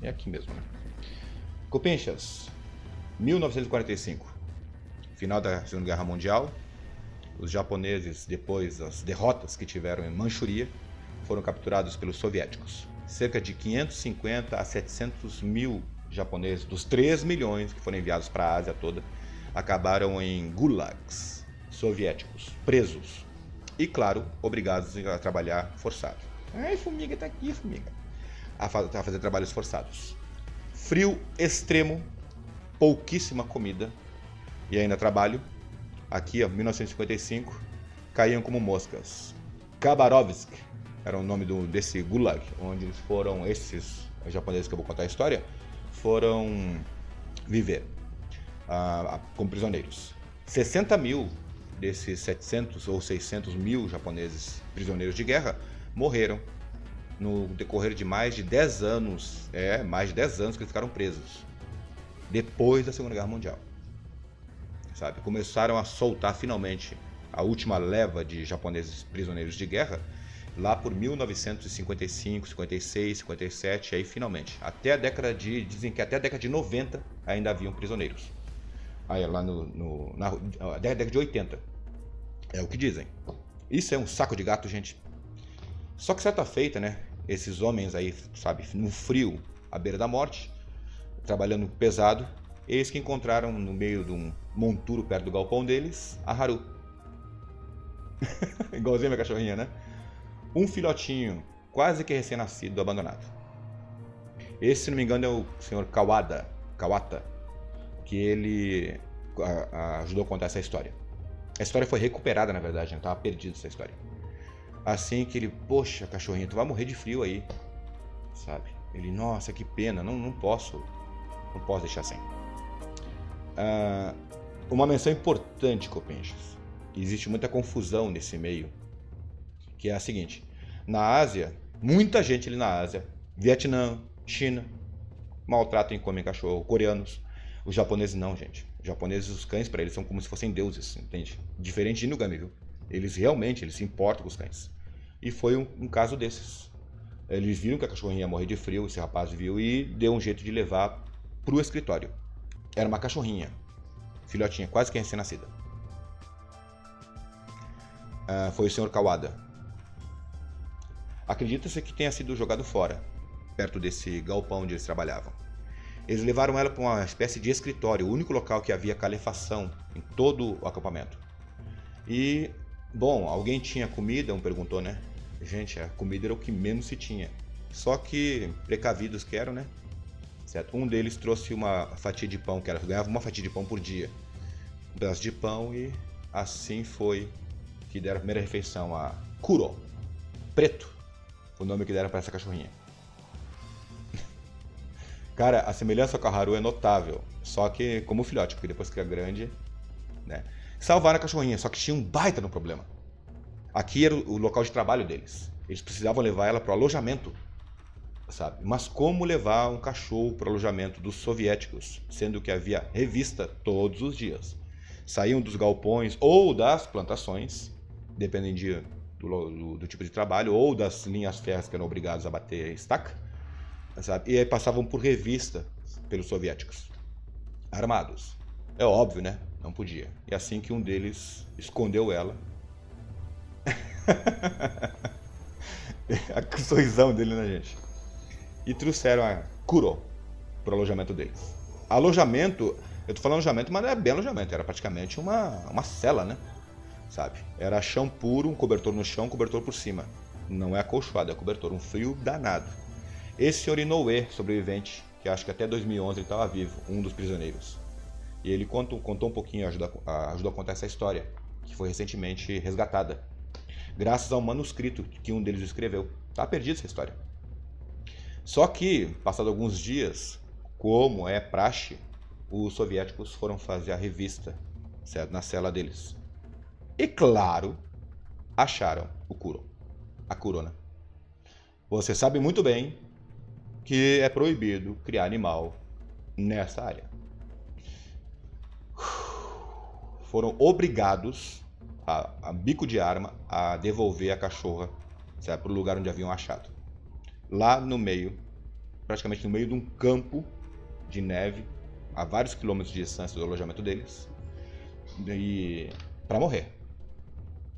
É aqui mesmo, né? Copinchas, 1945, final da Segunda Guerra Mundial. Os japoneses, depois das derrotas que tiveram em Manchuria, foram capturados pelos soviéticos. Cerca de 550 a 700 mil japoneses, dos 3 milhões que foram enviados para a Ásia toda, acabaram em gulags soviéticos, presos. E, claro, obrigados a trabalhar forçado. Ai, formiga, tá aqui, formiga. A fazer trabalhos forçados. Frio extremo, pouquíssima comida e ainda trabalho. Aqui, ó, 1955, caíam como moscas. Khabarovsk era o nome desse gulag, onde eles foram, esses japoneses que eu vou contar a história, foram viver como prisioneiros. 60 mil desses 700 ou 600 mil japoneses prisioneiros de guerra morreram no decorrer de mais de 10 anos, mais de 10 anos que eles ficaram presos, depois da Segunda Guerra Mundial. Sabe? Começaram a soltar finalmente a última leva de japoneses prisioneiros de guerra lá por 1955, 56, 57, aí finalmente. Dizem que até a década de 90 ainda haviam prisioneiros. Aí lá na década de 80. É o que dizem. Isso é um saco de gato, gente. Só que certa feita, né? Esses homens aí, sabe, no frio, à beira da morte, trabalhando pesado, eles que encontraram no meio de um monturo perto do galpão deles, a Haru. Igualzinho a minha cachorrinha, né? Um filhotinho, quase que recém-nascido, abandonado. Esse, se não me engano, é o senhor Kawata, que ele ajudou a contar essa história. A história foi recuperada, na verdade, não estava perdida essa história. Assim que ele, poxa, cachorrinho, tu vai morrer de frio aí, sabe? Ele, nossa, que pena, não posso deixar assim. Uma menção importante, Copinchas. Existe muita confusão nesse meio, que é a seguinte: na Ásia, muita gente ali na Ásia, Vietnã, China, maltratam e comem cachorro, coreanos. Os japoneses não, gente. Os japoneses, os cães para eles são como se fossem deuses, entende? Diferente de Inugami, viu? Eles se importam com os cães. E foi um caso desses. Eles viram que a cachorrinha ia morrer de frio, esse rapaz viu e deu um jeito de levar pro escritório. Era uma cachorrinha, filhotinha, quase que recém-nascida. Foi o Sr. Kawada. Acredita-se que tenha sido jogado fora, perto desse galpão onde eles trabalhavam. Eles levaram ela para uma espécie de escritório, o único local que havia calefação em todo o acampamento. E, bom, alguém tinha comida? Perguntou, né? Gente, a comida era o que menos se tinha. Só que, precavidos que eram, né? Certo? Um deles trouxe uma fatia de pão, ganhava uma fatia de pão por dia. Um pedaço de pão e assim foi que deram a primeira refeição a Kuro, preto, o nome que deram para essa cachorrinha. Cara, a semelhança com a Haru é notável, só que como filhote, porque depois que é grande, né? Salvaram a cachorrinha, só que tinha um baita no problema. Aqui era o local de trabalho deles. Eles precisavam levar ela para o alojamento, sabe? Mas como levar um cachorro para o alojamento dos soviéticos, sendo que havia revista todos os dias? Saíam dos galpões ou das plantações, dependendo do tipo de trabalho, ou das linhas férreas que eram obrigados a bater estaca, sabe? E aí passavam por revista pelos soviéticos, armados. É óbvio, né? Não podia. E assim que um deles escondeu ela. A sorrisão dele, né, gente? E trouxeram a Kuro pro alojamento deles. Alojamento, eu tô falando alojamento, mas não é bem alojamento, era praticamente uma cela, né? Sabe? Era chão puro, um cobertor no chão, um cobertor por cima. Não é acolchoado, é cobertor, um frio danado. Esse senhor Inoue, sobrevivente, que acho que até 2011 ele estava vivo, um dos prisioneiros. E ele contou um pouquinho, ajudou a contar essa história, que foi recentemente resgatada, graças a um manuscrito que um deles escreveu. Tá perdida essa história. Só que, passados alguns dias, como é praxe, os soviéticos foram fazer a revista, certo? Na cela deles. E claro, acharam o Kuro, a Kurona. Você sabe muito bem que é proibido criar animal nessa área. Foram obrigados, a bico de arma, a devolver a cachorra para o lugar onde haviam achado. Lá no meio, praticamente no meio de um campo de neve, a vários quilômetros de distância do alojamento deles, e para morrer.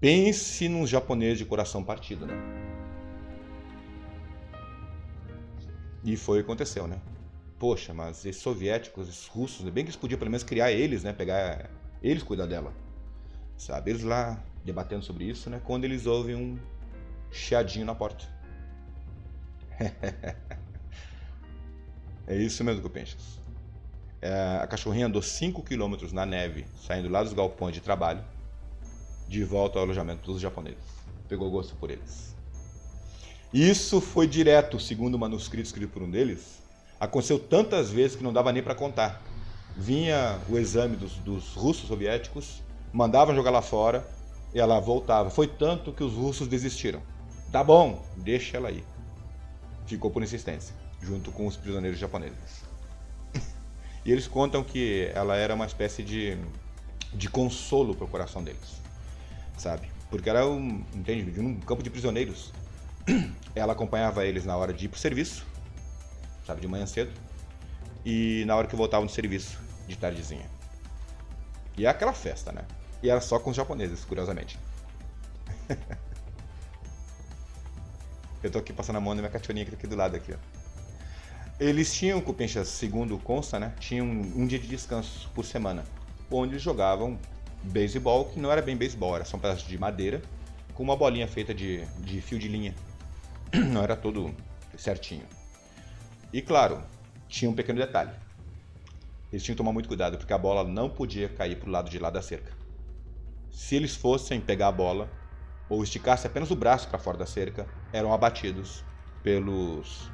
Pense num japonês de coração partido, né? E foi o que aconteceu, né? Poxa, mas esses soviéticos, esses russos, bem que eles podiam pelo menos criar eles, né? Pegar eles, cuidar dela, sabe? Eles lá debatendo sobre isso, né? Quando eles ouvem um chiadinho na porta. É isso mesmo, Cupinchas. A cachorrinha andou 5 km na neve, saindo lá dos galpões de trabalho, de volta ao alojamento dos japoneses. Pegou gosto por eles. Isso foi direto, segundo o manuscrito escrito por um deles. Aconteceu tantas vezes que não dava nem para contar. Vinha o exame dos russos soviéticos, mandavam jogar lá fora e ela voltava. Foi tanto que os russos desistiram. Tá bom, deixa ela aí. Ficou por insistência, junto com os prisioneiros japoneses. E eles contam que ela era uma espécie de consolo para o coração deles, sabe? Porque era entende, um campo de prisioneiros. Ela acompanhava eles na hora de ir pro serviço, sabe, de manhã cedo, e na hora que voltavam do serviço, de tardezinha. E é aquela festa, né? E era só com os japoneses, curiosamente. Eu tô aqui passando a mão na minha cachorrinha que tá aqui do lado aqui, ó. Eles tinham, Cupinchas, segundo consta, né? Tinham um dia de descanso por semana, onde eles jogavam beisebol, que não era bem beisebol, era só um pedaço de madeira, com uma bolinha feita de fio de linha. Não era todo certinho. E claro, tinha um pequeno detalhe. Eles tinham que tomar muito cuidado, porque a bola não podia cair pro lado de lá da cerca. Se eles fossem pegar a bola, ou esticassem apenas o braço para fora da cerca, eram abatidos pelos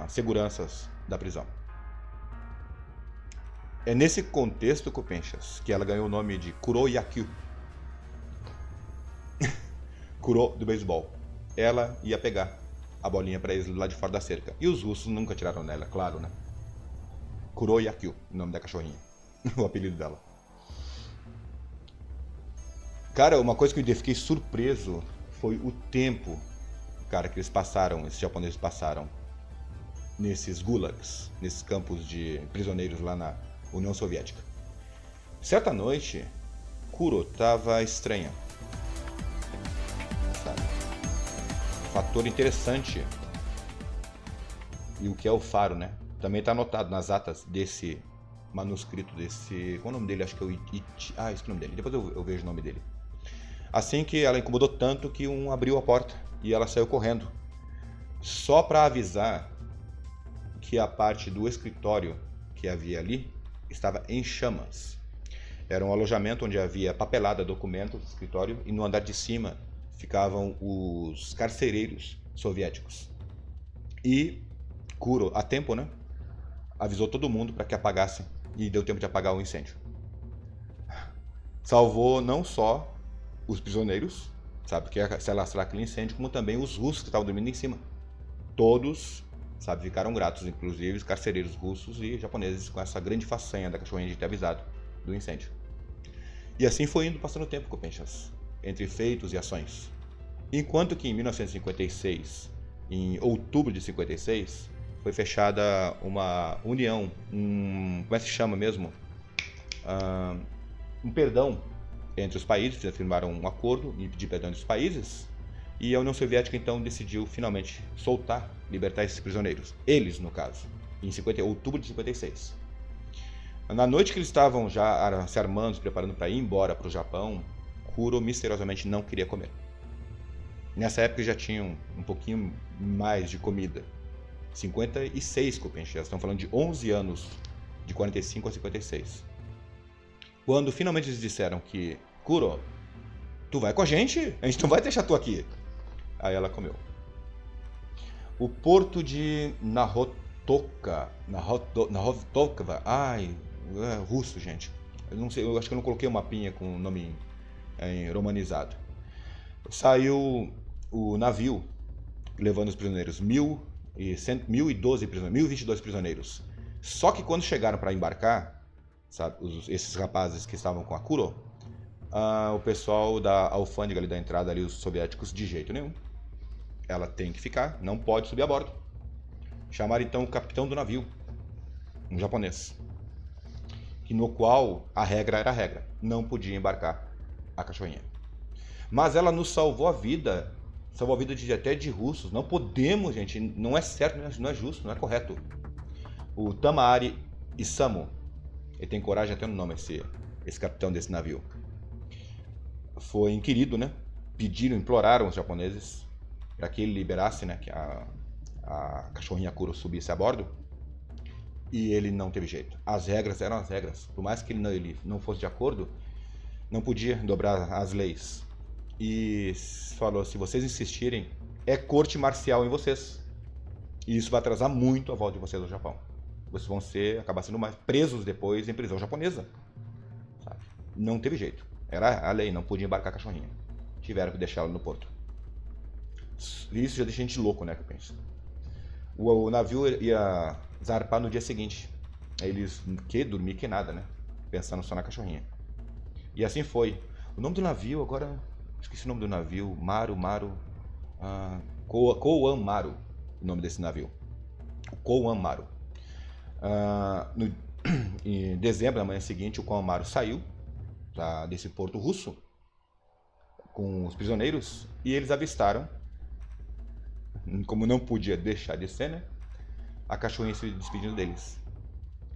seguranças da prisão. É nesse contexto, Cupinchas, que ela ganhou o nome de Kuro Yakyu. Kuro do beisebol. Ela ia pegar a bolinha para eles lá de fora da cerca. E os russos nunca tiraram nela, claro, né? Kuro Yakyu, o nome da cachorrinha. O apelido dela. Cara, uma coisa que eu fiquei surpreso foi o tempo, cara, que eles passaram, esses japoneses passaram nesses gulags, nesses campos de prisioneiros lá na União Soviética. Certa noite, Kuro estava estranha. Sabe? Fator interessante. E o que é o faro, né? Também está anotado nas atas desse manuscrito, desse... Qual é o nome dele? Acho que é o Esse é o nome dele. Depois eu vejo o nome dele. Assim que ela incomodou tanto que um abriu a porta e ela saiu correndo. Só para avisar que a parte do escritório que havia ali estava em chamas. Era um alojamento onde havia papelada, documentos do escritório, e no andar de cima ficavam os carcereiros soviéticos. E Kuro, a tempo, né, avisou todo mundo para que apagassem, e deu tempo de apagar o incêndio. Salvou não só os prisioneiros, sabe, que ia se alastrar aquele incêndio, como também os russos que estavam dormindo em cima. Todos, sabe, ficaram gratos, inclusive os carcereiros russos e japoneses, com essa grande façanha da cachorrinha de ter avisado do incêndio. E assim foi indo passando o tempo, Cupinchas, entre feitos e ações. Enquanto que em 1956, em outubro de 56, foi fechada uma união, como é que se chama mesmo? Um perdão entre os países, firmaram um acordo e pedir perdão entre os países, e a União Soviética então decidiu finalmente soltar, libertar esses prisioneiros. Eles, no caso, em outubro de 56. Na noite que eles estavam já se armando, se preparando para ir embora para o Japão, Kuro misteriosamente não queria comer. Nessa época já tinham um pouquinho mais de comida. 56, Cupinchas, estão falando de 11 anos, de 45 a 56. Quando finalmente eles disseram que, Kuro, tu vai com a gente não vai deixar tu aqui. Aí ela comeu. O porto de Nahotovka, russo, gente. Eu não sei, eu acho que eu não coloquei um mapinha com o nome romanizado. Saiu o navio levando os prisioneiros, 1022 prisioneiros. Só que quando chegaram para embarcar, sabe, esses rapazes que estavam com a Kuro, o pessoal da alfândega ali da entrada, ali, os soviéticos, de jeito nenhum. Ela tem que ficar, não pode subir a bordo. Chamaram então o capitão do navio, um japonês, no qual a regra era a regra, não podia embarcar a cachorrinha. Mas ela nos salvou a vida até de russos. Não podemos, gente, não é certo, não é justo, não é correto. O Tamaari Isamu, ele tem coragem até no nome, esse capitão desse navio, foi inquirido, né? Imploraram os japoneses para que ele liberasse, né, que a cachorrinha Kuro subisse a bordo. E ele não teve jeito. As regras eram as regras. Por mais que ele não fosse de acordo, não podia dobrar as leis. E falou, se vocês insistirem, é corte marcial em vocês. E isso vai atrasar muito a volta de vocês ao Japão. Vocês vão acabar sendo presos depois em prisão japonesa. Sabe? Não teve jeito. Era a lei, não podia embarcar a cachorrinha. Tiveram que deixar ela no porto. Isso já deixa a gente louco, né, que eu penso. O navio ia zarpar no dia seguinte. Eles, dormir que nada, né? Pensando só na cachorrinha. E assim foi. O nome do navio, agora... Esqueci o nome do navio. Kouan Maru. O nome desse navio. Kouan Maru. Em dezembro, na manhã seguinte, o Kouan Maru saiu desse porto russo com os prisioneiros. E eles avistaram, como não podia deixar de ser, né? A cachorrinha se despedindo deles.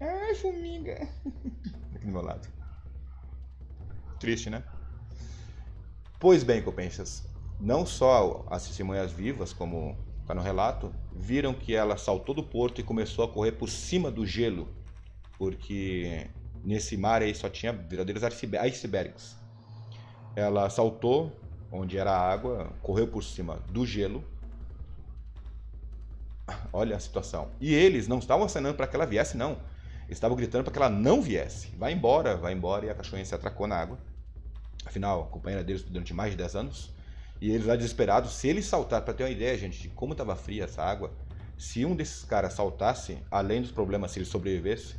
Ai, formiga. Aqui do meu lado. Triste, né? Pois bem, copenchas, não só as testemunhas vivas, como está no relato, viram que ela saltou do porto e começou a correr por cima do gelo, porque nesse mar aí só tinha verdadeiros icebergs. Ela saltou onde era a água, correu por cima do gelo. Olha a situação. E eles não estavam acenando para que ela viesse, não. Eles estavam gritando para que ela não viesse. Vai embora, e a cachorrinha se atracou na água. Afinal, a companheira deles durante mais de 10 anos. E eles lá desesperados, se eles saltaram, para ter uma ideia, gente, de como estava fria essa água, se um desses caras saltasse, além dos problemas, se ele sobrevivesse,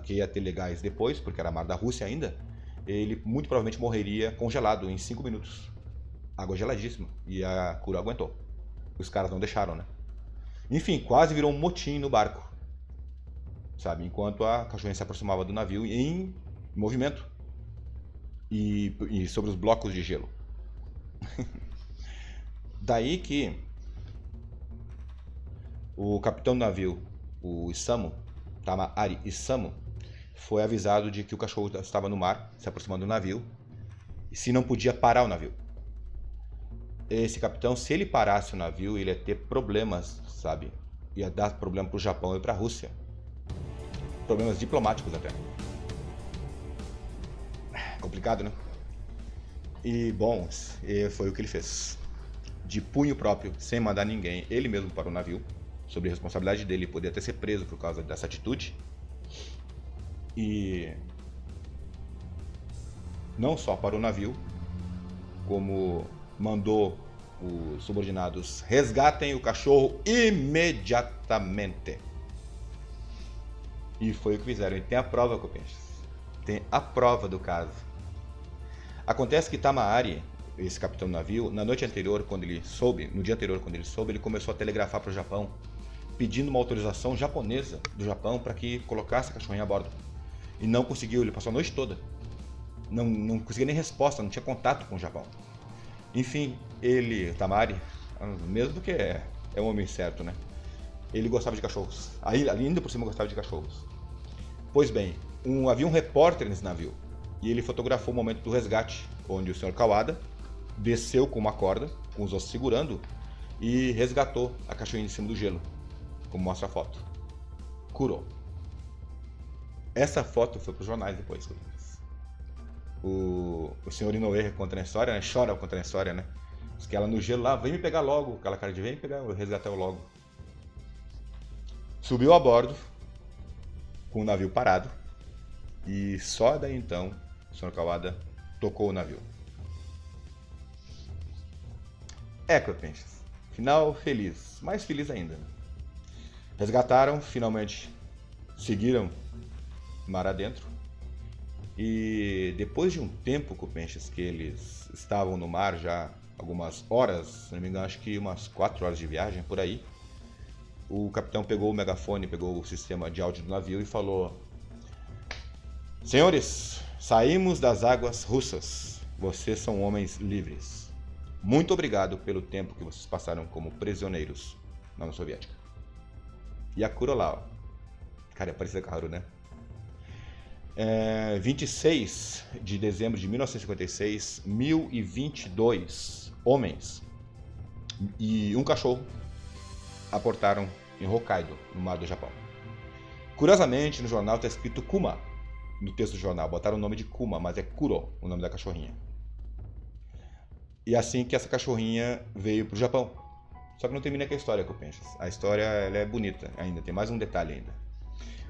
que ia ter legais depois, porque era mar da Rússia ainda, ele muito provavelmente morreria congelado em 5 minutos. Água geladíssima. E a Kuro aguentou. Os caras não deixaram, né? Enfim, quase virou um motim no barco. Sabe? Enquanto a cachorrinha se aproximava do navio em movimento. E sobre os blocos de gelo. Daí que o capitão do navio, o Isamu, Tamaari Isamu, foi avisado de que o cachorro estava no mar, se aproximando do navio, e se não podia parar o navio. Esse capitão, se ele parasse o navio, ele ia ter problemas, sabe? Ia dar problema para o Japão e para a Rússia. Problemas diplomáticos até. Complicado, né? E, bom, foi o que ele fez. De punho próprio, sem mandar ninguém, ele mesmo parou o navio, sob a responsabilidade dele, poderia até ser preso por causa dessa atitude. E não só parou o navio, como mandou os subordinados resgatem o cachorro imediatamente. E foi o que fizeram. E tem a prova, copenchas. Tem a prova do caso. Acontece que Tamaari, esse capitão do navio, no dia anterior, quando ele soube, ele começou a telegrafar para o Japão, pedindo uma autorização japonesa do Japão para que colocasse a cachorrinha a bordo. E não conseguiu, ele passou a noite toda. Não conseguia nem resposta, não tinha contato com o Japão. Enfim, ele, Tamaari, mesmo porque é um homem certo, né? Ele gostava de cachorros. Ainda por cima gostava de cachorros. Pois bem, havia um repórter nesse navio. E ele fotografou o momento do resgate, onde o Sr. Kawada desceu com uma corda, com os ossos segurando, e resgatou a cachorrinha em cima do gelo, como mostra a foto. Curou. Essa foto foi para os jornais depois. O Sr. Inoue conta a história, né? Chora contando a história, né? Diz que ela no gelo lá, vem me pegar logo. Aquela cara de vem me pegar, eu resgatei logo. Subiu a bordo, com o navio parado, e só daí então o Sr. Kawada tocou o navio. Copenchas. Final feliz, mais feliz ainda. Resgataram, finalmente seguiram mar adentro. E depois de um tempo, copenchas, que eles estavam no mar já algumas horas, se não me engano, acho que umas 4 horas de viagem por aí, o capitão pegou o megafone, pegou o sistema de áudio do navio e falou: Senhores, saímos das águas russas. Vocês são homens livres. Muito obrigado pelo tempo que vocês passaram como prisioneiros na União Soviética. E a Kuro lá, ó. Cara, é parecida com a Haru, né? 26 de dezembro de 1956, 1022 homens e um cachorro aportaram em Hokkaido, no mar do Japão. Curiosamente, no jornal está escrito Kuma, no texto do jornal. Botaram o nome de Kuma, mas é Kuro, o nome da cachorrinha. E assim que essa cachorrinha veio para o Japão. Só que não termina com a história, Copenchas. A história ela é bonita ainda, tem mais um detalhe ainda.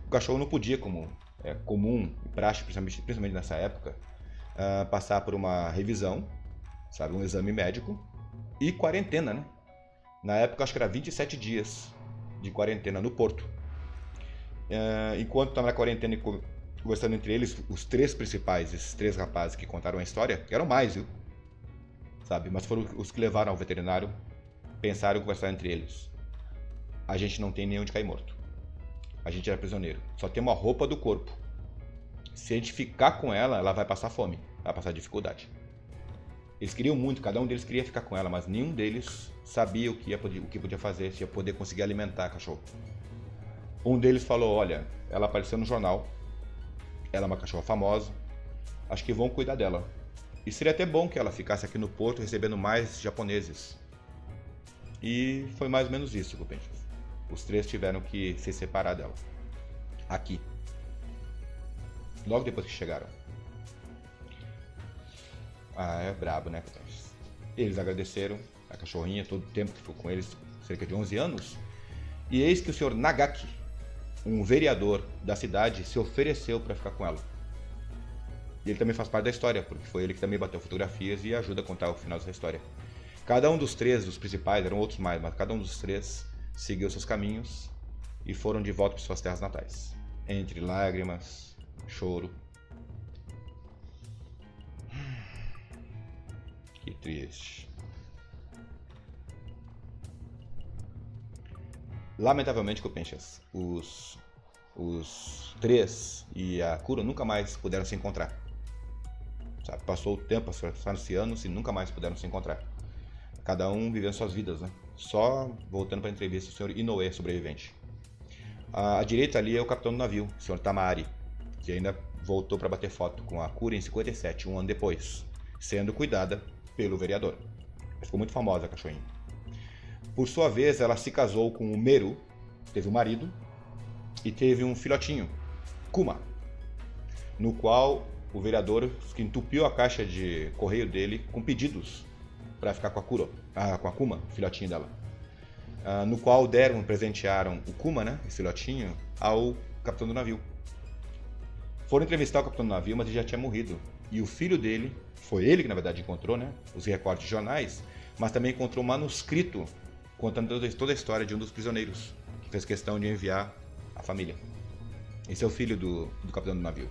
O cachorro não podia, como é comum e prático, principalmente nessa época, passar por uma revisão, sabe, um exame médico e quarentena, né? Na época, acho que era 27 dias de quarentena no porto. Enquanto estava na quarentena e conversando entre eles, os três principais, esses três rapazes que contaram a história, eram mais, viu? Sabe? Mas foram os que levaram ao veterinário, pensaram e conversaram entre eles. A gente não tem nem onde cair morto. A gente era prisioneiro. Só tem uma roupa do corpo. Se a gente ficar com ela, ela vai passar fome, vai passar dificuldade. Eles queriam muito, cada um deles queria ficar com ela, mas nenhum deles sabia o que podia fazer, se ia poder conseguir alimentar a cachorro. Um deles falou: olha, ela apareceu no jornal, ela é uma cachorra famosa, acho que vão cuidar dela. E seria até bom que ela ficasse aqui no porto recebendo mais japoneses. E foi mais ou menos isso, Copenchas. Os três tiveram que se separar dela. Aqui. Logo depois que chegaram. É brabo, né, Copenchas? Eles agradeceram a cachorrinha todo o tempo que ficou com eles, cerca de 11 anos. E eis que o senhor Nagaki, um vereador da cidade, se ofereceu para ficar com ela. E ele também faz parte da história, porque foi ele que também bateu fotografias e ajuda a contar o final dessa história. Cada um dos três, dos principais, eram outros mais, mas cada um dos três seguiu seus caminhos e foram de volta para suas terras natais. Entre lágrimas, choro. Que triste. Lamentavelmente, Copenchas, os três e a Kuro nunca mais puderam se encontrar. Sabe? Passou o tempo, passaram-se anos e nunca mais puderam se encontrar. Cada um vivendo suas vidas, né? Só voltando para a entrevista, o senhor Inoue, sobrevivente. À direita ali é o capitão do navio, o senhor Tamari, que ainda voltou para bater foto com a Kuro em 57, um ano depois, sendo cuidada pelo vereador. Ficou muito famosa a cachorrinha. Por sua vez, ela se casou com o Meru, teve um marido, e teve um filhotinho, Kuma, no qual o vereador entupiu a caixa de correio dele com pedidos para ficar com a Kuro, com a Kuma, filhotinho dela. No qual presentearam o Kuma, né, esse filhotinho, ao capitão do navio. Foram entrevistar o capitão do navio, mas ele já tinha morrido. E o filho dele, foi ele que na verdade encontrou, né, os recortes de jornais, mas também encontrou um manuscrito contando toda a história de um dos prisioneiros, que fez questão de enviar à família. Esse é o filho do capitão do navio.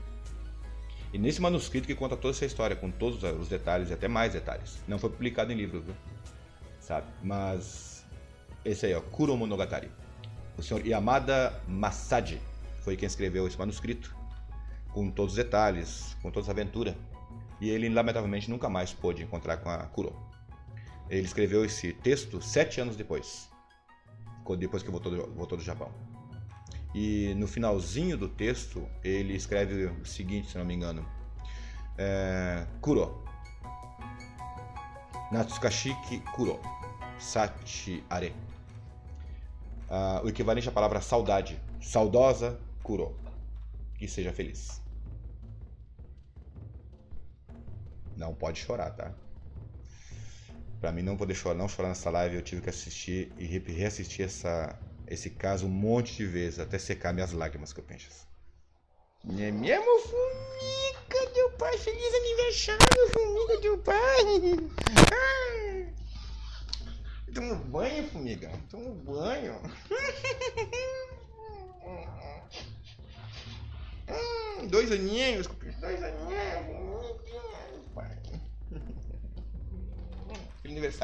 E nesse manuscrito que conta toda essa história, com todos os detalhes e até mais detalhes. Não foi publicado em livro, viu? Sabe? Mas esse aí, ó, Kuro Monogatari. O senhor Yamada Masaji foi quem escreveu esse manuscrito, com todos os detalhes, com toda essa aventura. E ele, lamentavelmente, nunca mais pôde encontrar com a Kuro. Ele escreveu esse texto 7 anos depois que voltou do Japão. E no finalzinho do texto, ele escreve o seguinte, se não me engano. Kuro. Natsukashiki Kuro. Sachi Are. O equivalente à palavra saudade. Saudosa Kuro. Que seja feliz. Não pode chorar, tá? Pra mim não poder chorar, não chorar nessa live, eu tive que assistir e reassistir esse caso um monte de vezes, até secar minhas lágrimas, Copenchas. É mesmo, Fumiga do pai? Feliz aniversário, Fumiga do pai! Toma banho, Fumiga? Toma banho. 2 aninhos, Copenchas, 2 aninhos, pai. Feliz aniversário.